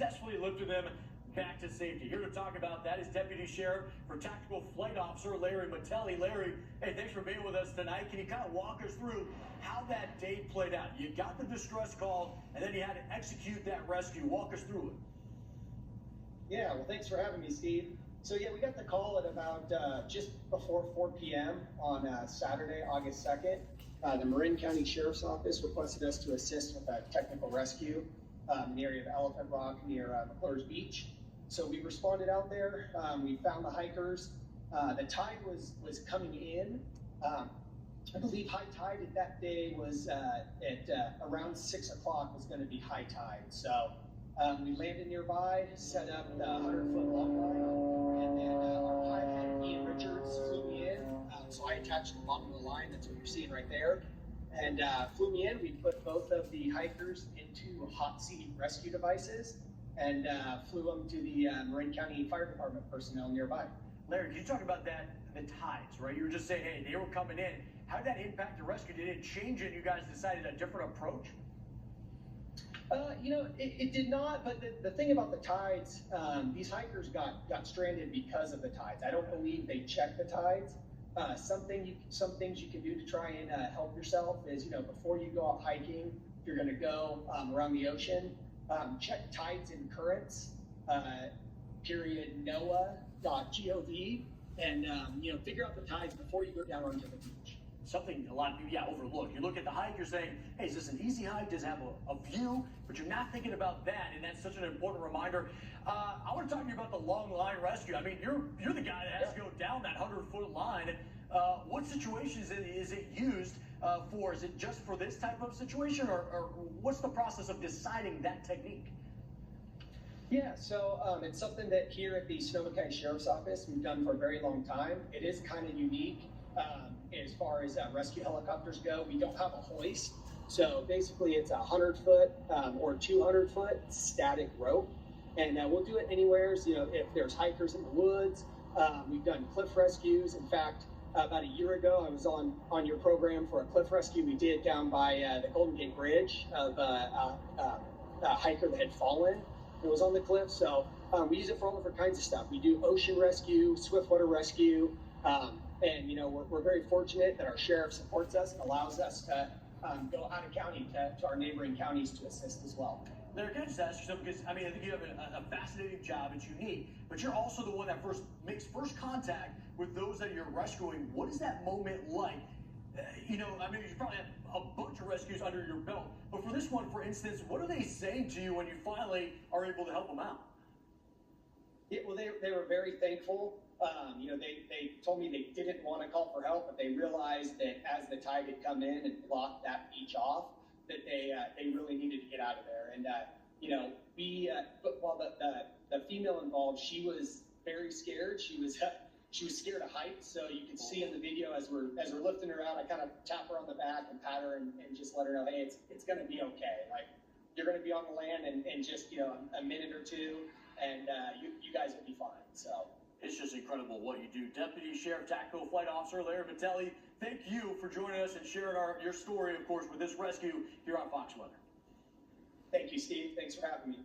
successfully lifted them back to safety. Here to talk about that is Deputy Sheriff for Tactical Flight Officer Larry Mattelli. Larry, hey, thanks for being with us tonight. Can you kind of walk us through how that day played out? You got the distress call, and then you had to execute that rescue. Walk us through it. Yeah, well, thanks for having me, Steve. So, yeah, we got the call at about just before 4 p.m. on Saturday, August 2nd. The Marin County Sheriff's Office requested us to assist with a technical rescue in the area of Elephant Rock near McClure's Beach. So we responded out there. We found the hikers. The tide was coming in. I believe high tide at that day was at around 6 o'clock was going to be high tide. So we landed nearby, set up the 100-foot long line, and then our pilot, Ian Richards, flew me in. So I attached the bottom of the line. That's what you're seeing right there. And flew me in. We put both of the hikers into hot seat rescue devices and flew them to the Marin County Fire Department personnel nearby. Larry, can you talk about that, the tides, right? You were just saying, hey, they were coming in. How did that impact the rescue? Did it change it? You guys decided a different approach? It did not, but the thing about the tides, these hikers got stranded because of the tides. I don't believe they checked the tides. Some things you can do to try and help yourself is, before you go out hiking, if you're going to go around the ocean, check tides and currents, .noaa.gov, and figure out the tides before you go down onto the beach. Something a lot of people overlook. You look at the hike, you're saying, hey, is this an easy hike? Does it have a view? But you're not thinking about that, and that's such an important reminder. I want to talk to you about the long line rescue. I mean, you're the guy that has to go down that 100-foot line. What situations is it used for? Is it just for this type of situation, or what's the process of deciding that technique? Yeah, so it's something that here at the Sonoma County Sheriff's Office we've done for a very long time. It is kind of unique as far as rescue helicopters go. We don't have a hoist, so basically it's a 100-foot or 200-foot static rope, and we'll do it anywhere. So, if there's hikers in the woods, we've done cliff rescues. In fact, about a year ago, I was on your program for a cliff rescue we did down by the Golden Gate Bridge of a hiker that had fallen. It was on the cliff, so we use it for all different kinds of stuff. We do ocean rescue, swiftwater rescue, and we're very fortunate that our sheriff supports us and allows us to go out of county to our neighboring counties to assist as well. Larry, can I just ask you something? Because I think you have a fascinating job. It's unique, but you're also the one that makes first contact with those that you're rescuing. What is that moment like? You probably have a bunch of rescues under your belt, but for this one, for instance, what are they saying to you when you finally are able to help them out? Yeah, well, they were very thankful. They told me they didn't want to call for help, but they realized that as the tide had come in and blocked that beach off, that they really needed to get out of there. And the female involved, she was very scared. She was scared of heights, so you can see in the video as we're lifting her out, I kind of tap her on the back and pat her and just let her know, hey, it's going to be okay. Like, you're going to be on the land in just a minute or two, and you guys will be fine. So it's just incredible what you do. Deputy Sheriff Tactical Flight Officer Larry Mattelli, thank you for joining us and sharing your story, of course, with this rescue here on Fox Weather. Thank you, Steve. Thanks for having me.